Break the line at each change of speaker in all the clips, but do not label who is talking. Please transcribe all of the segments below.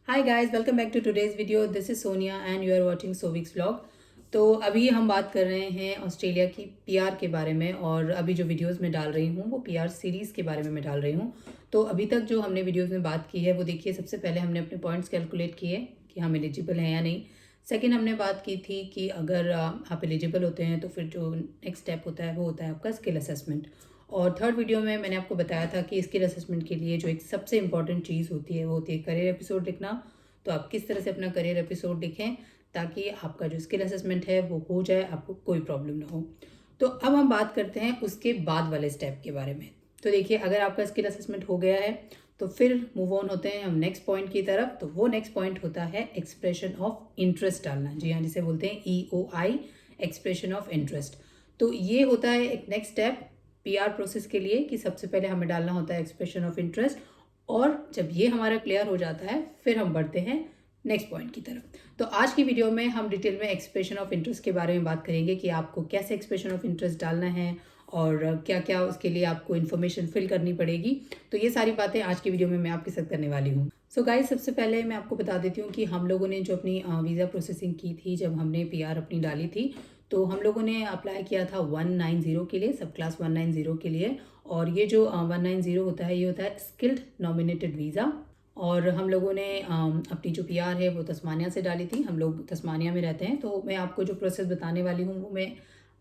Hi guys, welcome back to today's video. This is Sonia and you are watching Sovik's vlog. तो अभी हम बात कर रहे हैं ऑस्ट्रेलिया की पीआर के बारे में, और अभी जो वीडियोस मैं डाल रही हूँ वो पीआर सीरीज़ के बारे में मैं डाल रही हूँ। तो अभी तक जो हमने वीडियोस में बात की है वो देखिए, सबसे पहले हमने अपने पॉइंट्स कैलकुलेट किए कि हम एलिजिबल हैं या नहीं। सेकेंड, हमने बात की थी कि अगर आप एलिजिबल होते हैं तो फिर जो नेक्स्ट स्टेप होता है वो होता है आपका स्किल असेसमेंट। और थर्ड वीडियो में मैंने आपको बताया था कि स्किल असेसमेंट के लिए जो एक सबसे इंपॉर्टेंट चीज़ होती है वो होती है करियर एपिसोड लिखना। तो आप किस तरह से अपना करियर एपिसोड लिखें ताकि आपका जो स्किल असेसमेंट है वो हो जाए, आपको कोई प्रॉब्लम ना हो। तो अब हम बात करते हैं उसके बाद वाले स्टेप के बारे में। तो देखिए, अगर आपका स्किल असेसमेंट हो गया है तो फिर मूव ऑन होते हैं हम नेक्स्ट पॉइंट की तरफ। तो वो नेक्स्ट पॉइंट होता है एक्सप्रेशन ऑफ इंटरेस्ट डालना। जी हाँ, जिसे बोलते हैं EOI, एक्सप्रेशन ऑफ इंटरेस्ट। तो ये होता है एक नेक्स्ट स्टेप पीआर प्रोसेस के लिए कि सबसे पहले हमें डालना होता है एक्सप्रेशन ऑफ इंटरेस्ट। और जब ये हमारा क्लियर हो जाता है फिर हम बढ़ते हैं नेक्स्ट पॉइंट की तरफ। तो आज की वीडियो में हम डिटेल में एक्सप्रेशन ऑफ इंटरेस्ट के बारे में बात करेंगे कि आपको कैसे एक्सप्रेशन ऑफ इंटरेस्ट डालना है और क्या क्या उसके लिए आपको इन्फॉर्मेशन फिल करनी पड़ेगी। तो ये सारी बातें आज की वीडियो में मैं आपके साथ करने वाली हूँ। सो गाइस, सबसे पहले मैं आपको बता देती हूँ कि हम लोगों ने जो अपनी वीज़ा प्रोसेसिंग की थी, जब हमने पीआर अपनी डाली थी, तो हम लोगों ने अप्लाई किया था 190 के लिए, सब क्लास 190 के लिए। और ये जो 190 होता है, ये होता है स्किल्ड नॉमिनेटेड वीज़ा। और हम लोगों ने अपनी जो पीआर है वो तस्मानिया से डाली थी। हम लोग तस्मानिया में रहते हैं, तो मैं आपको जो प्रोसेस बताने वाली हूँ वो मैं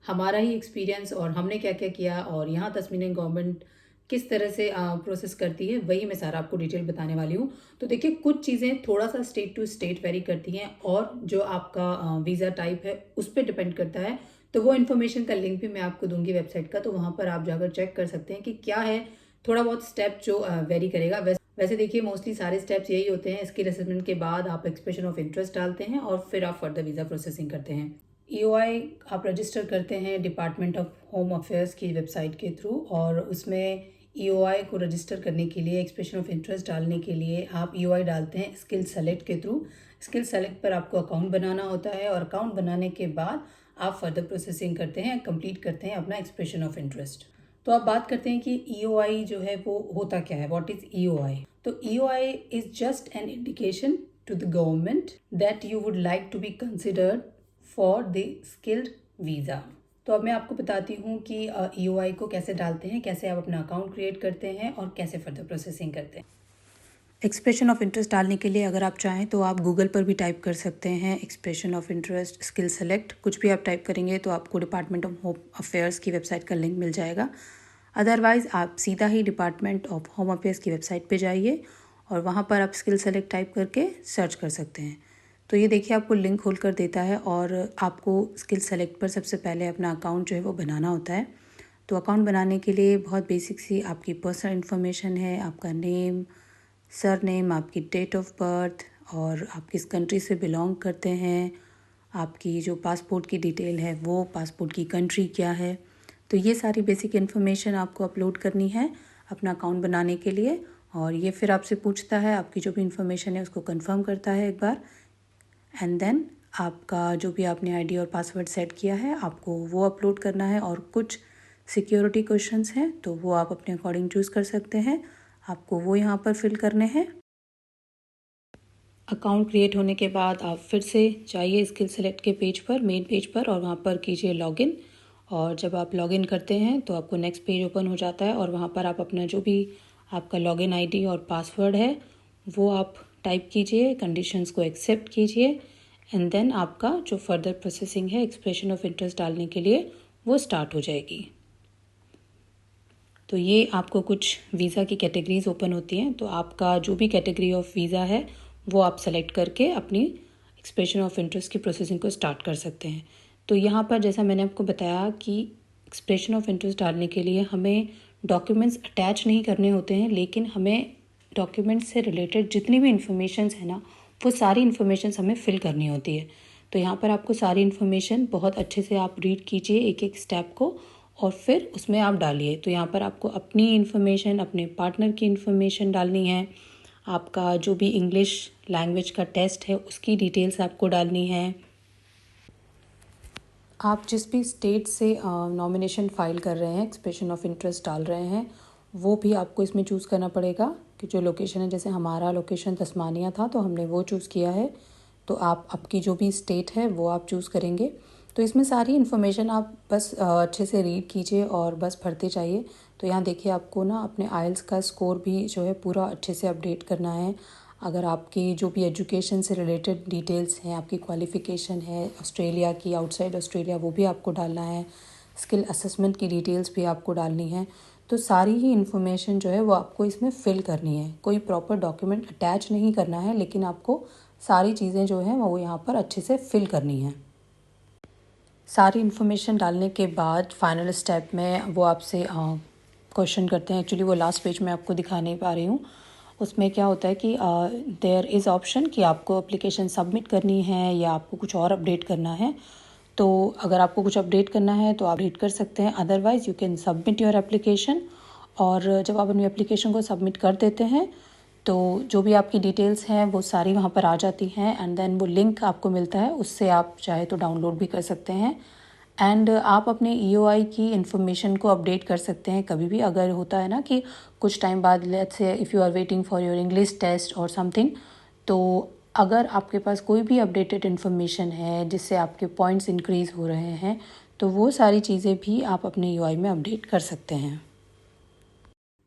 हमारा ही एक्सपीरियंस और हमने क्या क्या किया और यहाँ तस्मानियन गवर्नमेंट किस तरह से प्रोसेस करती है, वही मैं सारा आपको डिटेल बताने वाली हूँ। तो देखिए, कुछ चीज़ें थोड़ा सा स्टेट टू स्टेट वेरी करती हैं और जो आपका वीज़ा टाइप है उस पर डिपेंड करता है। तो वो इन्फॉर्मेशन का लिंक भी मैं आपको दूंगी वेबसाइट का, तो वहाँ पर आप जाकर चेक कर सकते हैं कि क्या है। थोड़ा बहुत स्टेप जो वेरी करेगा। वैसे देखिए, मोस्टली सारे स्टेप्स यही होते हैं। स्किल असेसमेंट के बाद आप एक्सप्रेशन ऑफ इंटरेस्ट डालते हैं और फिर आप फर्दर वीज़ा प्रोसेसिंग करते हैं। EOI आप रजिस्टर करते हैं डिपार्टमेंट ऑफ होम अफेयर्स की वेबसाइट के थ्रू, और उसमें EOI को रजिस्टर करने के लिए, एक्सप्रेशन ऑफ इंटरेस्ट डालने के लिए आप EOI डालते हैं स्किल सेलेक्ट के थ्रू। स्किल सेलेक्ट पर आपको अकाउंट बनाना होता है और अकाउंट बनाने के बाद आप फर्दर प्रोसेसिंग करते हैं, कंप्लीट करते हैं अपना एक्सप्रेशन ऑफ इंटरेस्ट। तो आप बात करते हैं कि EOI जो है वो होता क्या है, व्हाट इज EOI। तो EOI is just an indication to the government that you would like to be considered for the skilled visa. तो अब मैं आपको बताती हूँ कि EOI को कैसे डालते हैं, कैसे आप अपना अकाउंट क्रिएट करते हैं और कैसे फर्दर प्रोसेसिंग करते हैं। एक्सप्रेशन ऑफ इंटरेस्ट डालने के लिए अगर आप चाहें तो आप गूगल पर भी टाइप कर सकते हैं expression of interest skill select. कुछ भी आप टाइप करेंगे तो आपको डिपार्टमेंट ऑफ होम अफेयर्स की वेबसाइट का लिंक मिल जाएगा। अदरवाइज़ आप सीधा ही डिपार्टमेंट ऑफ होम अफेयर्स की वेबसाइट पे जाइए और वहाँ पर आप स्किल सेलेक्ट टाइप करके सर्च कर सकते हैं। तो ये देखिए, आपको लिंक खोल कर देता है और आपको स्किल सेलेक्ट पर सबसे पहले अपना अकाउंट जो है वो बनाना होता है। तो अकाउंट बनाने के लिए बहुत बेसिक सी आपकी पर्सनल इन्फॉर्मेशन है, आपका नेम, सर नेम, आपकी डेट ऑफ बर्थ और आप किस कंट्री से बिलोंग करते हैं, आपकी जो पासपोर्ट की डिटेल है वो, पासपोर्ट की कंट्री क्या है। तो ये सारी बेसिक इन्फॉर्मेशन आपको अपलोड करनी है अपना अकाउंट बनाने के लिए। और ये फिर आपसे पूछता है, आपकी जो भी इन्फॉर्मेशन है उसको कंफर्म करता है एक बार, एंड देन आपका जो भी आपने आईडी और पासवर्ड सेट किया है आपको वो अपलोड करना है। और कुछ सिक्योरिटी क्वेश्चंस हैं तो वो आप अपने अकॉर्डिंग चूज़ कर सकते हैं, आपको वो यहाँ पर फिल करने हैं। अकाउंट क्रिएट होने के बाद आप फिर से जाइए स्किल सेलेक्ट के पेज पर, मेन पेज पर, और वहाँ पर कीजिए लॉगिन। और जब आप लॉगिन करते हैं तो आपको नेक्स्ट पेज ओपन हो जाता है और वहाँ पर आप अपना जो भी आपका लॉगिन आईडी और पासवर्ड है वो आप टाइप कीजिए, कंडीशंस को एक्सेप्ट कीजिए, एंड देन आपका जो फर्दर प्रोसेसिंग है एक्सप्रेशन ऑफ इंटरेस्ट डालने के लिए वो स्टार्ट हो जाएगी। तो ये आपको कुछ वीज़ा की कैटेगरीज ओपन होती हैं, तो आपका जो भी कैटेगरी ऑफ वीज़ा है वो आप सेलेक्ट करके अपनी एक्सप्रेशन ऑफ इंटरेस्ट की प्रोसेसिंग को स्टार्ट कर सकते हैं। तो यहाँ पर जैसा मैंने आपको बताया कि एक्सप्रेशन ऑफ इंटरेस्ट डालने के लिए हमें डॉक्यूमेंट्स अटैच नहीं करने होते हैं, लेकिन हमें डॉक्यूमेंट्स से रिलेटेड जितनी भी इन्फॉर्मेशन है ना वो सारी इन्फॉर्मेशन हमें फिल करनी होती है। तो यहाँ पर आपको सारी इन्फॉर्मेशन बहुत अच्छे से आप रीड कीजिए एक एक स्टेप को और फिर उसमें आप डालिए। तो यहाँ पर आपको अपनी इन्फॉर्मेशन, अपने पार्टनर की इन्फॉर्मेशन डालनी है, आपका जो भी इंग्लिश लैंग्वेज का टेस्ट है उसकी डिटेल्स आपको डालनी है, आप जिस भी स्टेट से नॉमिनेशन फाइल कर रहे हैं, एक्सप्रेशन ऑफ इंटरेस्ट डाल रहे हैं, वो भी आपको इसमें चूज़ करना पड़ेगा। आपकी जो लोकेशन है, जैसे हमारा लोकेशन तस्मानिया था तो हमने वो चूज़ किया है। तो आप आपकी जो भी स्टेट है वो आप चूज़ करेंगे। तो इसमें सारी इन्फॉर्मेशन आप बस अच्छे से रीड कीजिए और बस भरते जाइए। तो यहाँ देखिए आपको ना अपने आइल्स का स्कोर भी जो है पूरा अच्छे से अपडेट करना है। अगर आपकी जो भी एजुकेशन से रिलेटेड डिटेल्स हैं, आपकी क्वालिफ़िकेशन है ऑस्ट्रेलिया की, आउटसाइड ऑस्ट्रेलिया, वो भी आपको डालना है। स्किल असेसमेंट की डिटेल्स भी आपको डालनी है। तो सारी ही इन्फॉर्मेशन जो है वो आपको इसमें फ़िल करनी है। कोई प्रॉपर डॉक्यूमेंट अटैच नहीं करना है, लेकिन आपको सारी चीज़ें जो हैं वो यहाँ पर अच्छे से फ़िल करनी है। सारी इन्फॉर्मेशन डालने के बाद फाइनल स्टेप में वो आपसे क्वेश्चन करते हैं। एक्चुअली वो लास्ट पेज में आपको दिखा नहीं पा रही हूँ। उसमें क्या होता है कि देयर इज़ ऑप्शन कि आपको एप्लीकेशन सबमिट करनी है या आपको कुछ और अपडेट करना है। तो अगर आपको कुछ अपडेट करना है तो आप अपडेट कर सकते हैं, otherwise you can submit your application. और जब आप अपनी एप्लीकेशन को सबमिट कर देते हैं तो जो भी आपकी डिटेल्स हैं वो सारी वहाँ पर आ जाती हैं, एंड देन वो लिंक आपको मिलता है, उससे आप चाहे तो डाउनलोड भी कर सकते हैं। एंड आप अपने EOI की इन्फॉर्मेशन को अपडेट कर सकते हैं कभी भी। अगर होता है ना कि कुछ टाइम बाद, let's say if you are waiting for your English test और समथिंग, तो अगर आपके पास कोई भी अपडेटेड इन्फॉर्मेशन है जिससे आपके पॉइंट्स इंक्रीज़ हो रहे हैं, तो वो सारी चीज़ें भी आप अपने EOI में अपडेट कर सकते हैं।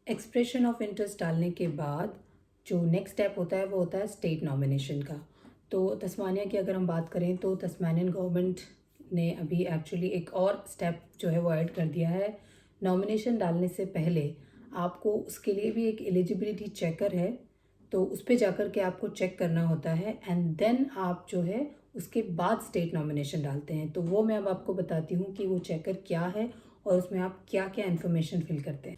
एक्सप्रेशन ऑफ इंटरेस्ट डालने के बाद जो नेक्स्ट स्टेप होता है वो होता है स्टेट नॉमिनेशन का। तो तस्मानिया की अगर हम बात करें तो तस्मानियन गवर्नमेंट ने अभी एक्चुअली एक और स्टेप जो है वो ऐड कर दिया है। नॉमिनेशन डालने से पहले आपको उसके लिए भी एक एलिजिबिलिटी चेकर है, तो उस पर जाकर के आपको चेक करना होता है, एंड देन आप जो है उसके बाद स्टेट नॉमिनेशन डालते हैं। तो वो मैं अब आपको बताती हूँ कि वो चेकर क्या है और उसमें आप क्या क्या इन्फॉर्मेशन फिल करते हैं।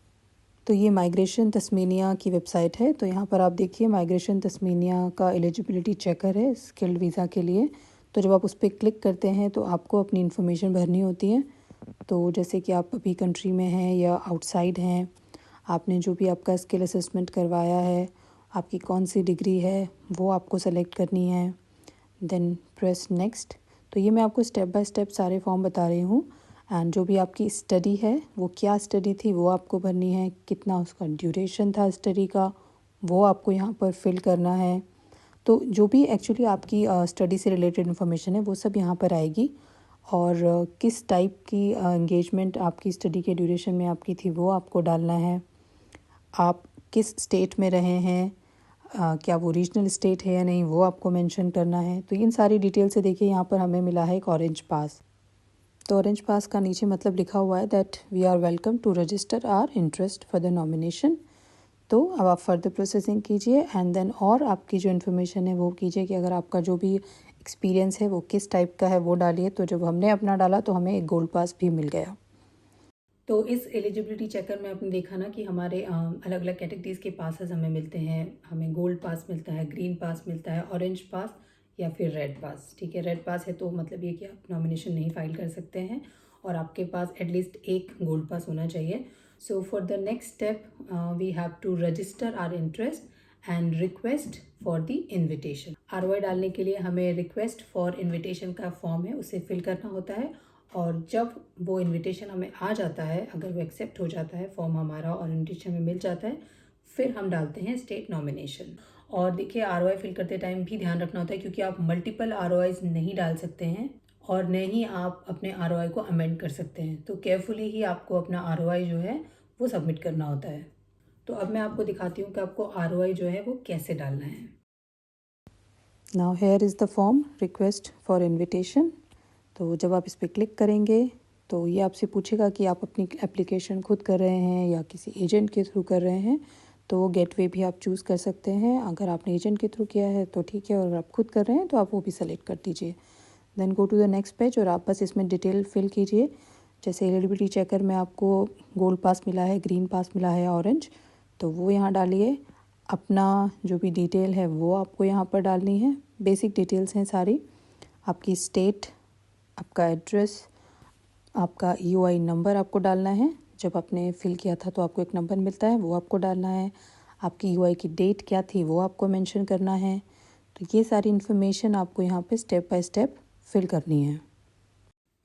तो ये माइग्रेशन तस्मानिया की वेबसाइट है। तो यहाँ पर आप देखिए माइग्रेशन तस्मानिया का एलिजिबिलिटी चेकर है स्किल्ड वीज़ा के लिए। तो जब आप उस पर क्लिक करते हैं तो आपको अपनी इन्फॉर्मेशन भरनी होती है। तो जैसे कि आप अभी कंट्री में हैं या आउटसाइड हैं, आपने जो भी आपका स्किल असेसमेंट करवाया है, आपकी कौन सी डिग्री है, वो आपको सेलेक्ट करनी है। Then press next. तो ये मैं आपको स्टेप बाय स्टेप सारे फॉर्म बता रही हूँ। एंड जो भी आपकी स्टडी है वो क्या स्टडी थी वो आपको भरनी है, कितना उसका ड्यूरेशन था स्टडी का वो आपको यहाँ पर फिल करना है। तो जो भी एक्चुअली आपकी स्टडी से रिलेटेड इन्फॉर्मेशन है वो सब यहाँ पर आएगी। और किस टाइप की एंगेजमेंट आपकी स्टडी के ड्यूरेशन में आपकी थी वो आपको डालना है। आप किस स्टेट में रहे हैं, क्या वो रीजनल स्टेट है या नहीं, वो आपको मेंशन करना है। तो इन सारी डिटेल से देखिए यहाँ पर हमें मिला है एक ऑरेंज पास। तो ऑरेंज पास का नीचे मतलब लिखा हुआ है that we are welcome to register our interest for the nomination. तो अब आप फर्दर प्रोसेसिंग कीजिए एंड देन और आपकी जो इन्फॉर्मेशन है वो कीजिए कि अगर आपका जो भी एक्सपीरियंस है वो किस टाइप का है वो डालिए। तो जब हमने अपना डाला तो हमें एक गोल्ड पास भी मिल गया। तो इस एलिजिबिलिटी चेकर में आपने देखा ना कि हमारे अलग अलग कैटेगरीज़ के पासेस हमें मिलते हैं। हमें गोल्ड पास मिलता है, ग्रीन पास मिलता है, ऑरेंज पास या फिर रेड पास। ठीक है, रेड पास है तो मतलब ये कि आप नॉमिनेशन नहीं फाइल कर सकते हैं और आपके पास एटलीस्ट एक गोल्ड पास होना चाहिए। So for the next step we have to register our interest and request for the invitation. ROI डालने के लिए हमें रिक्वेस्ट फॉर इन्विटेशन का फॉर्म है उसे फिल करना होता है, और जब वो इनविटेशन हमें आ जाता है, अगर वो एक्सेप्ट हो जाता है फॉर्म हमारा और इनविटेशन हमें मिल जाता है, फिर हम डालते हैं स्टेट नॉमिनेशन। और देखिए ROI फिल करते टाइम भी ध्यान रखना होता है क्योंकि आप मल्टीपल ROIs नहीं डाल सकते हैं और न ही आप अपने ROI को अमेंड कर सकते हैं। तो केयरफुली ही आपको अपना ROI जो है वो सबमिट करना होता है। तो अब मैं आपको दिखाती हूँ कि आपको ROI जो है वो कैसे डालना है। Now here is the form request for invitation. तो जब आप इस पर क्लिक करेंगे तो ये आपसे पूछेगा कि आप अपनी एप्लीकेशन खुद कर रहे हैं या किसी एजेंट के थ्रू कर रहे हैं। तो गेटवे भी आप चूज़ कर सकते हैं। अगर आपने एजेंट के थ्रू किया है तो ठीक है, और अगर आप खुद कर रहे हैं तो आप वो भी सेलेक्ट कर दीजिए। Then go to the next page और आप बस इसमें डिटेल फिल कीजिए। जैसे एलिजिबिलिटी चेकर में आपको गोल्ड पास मिला है, ग्रीन पास मिला है, ऑरेंज, तो वो यहाँ डालिए। अपना जो भी डिटेल है वो आपको यहाँ पर डालनी है। बेसिक डिटेल्स हैं सारी, आपकी स्टेट, आपका एड्रेस, आपका EOI नंबर आपको डालना है। जब आपने फिल किया था तो आपको एक नंबर मिलता है, वो आपको डालना है। आपकी EOI की डेट क्या थी वो आपको मेंशन करना है। तो ये सारी इन्फॉर्मेशन आपको यहाँ पे स्टेप बाय स्टेप फिल करनी है।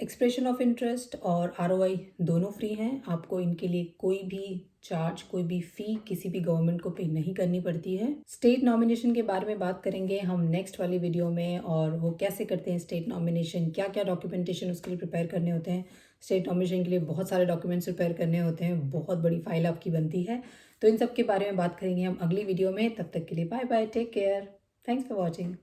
एक्सप्रेशन ऑफ इंटरेस्ट और ROI दोनों फ्री हैं, आपको इनके लिए कोई भी चार्ज, कोई भी फ़ी किसी भी गवर्नमेंट को पे नहीं करनी पड़ती है। स्टेट नॉमिनेशन के बारे में बात करेंगे हम नेक्स्ट वाली वीडियो में, और वो कैसे करते हैं स्टेट नॉमिनेशन, क्या-क्या डॉक्यूमेंटेशन उसके लिए प्रिपेयर करने होते हैं। स्टेट नॉमिनेशन के लिए बहुत सारे डॉक्यूमेंट्स प्रिपेयर करने होते हैं, बहुत बड़ी फाइल आपकी बनती है। तो इन सब के बारे में बात करेंगे हम अगली वीडियो में। तब तक के लिए bye bye, take care, thanks for watching.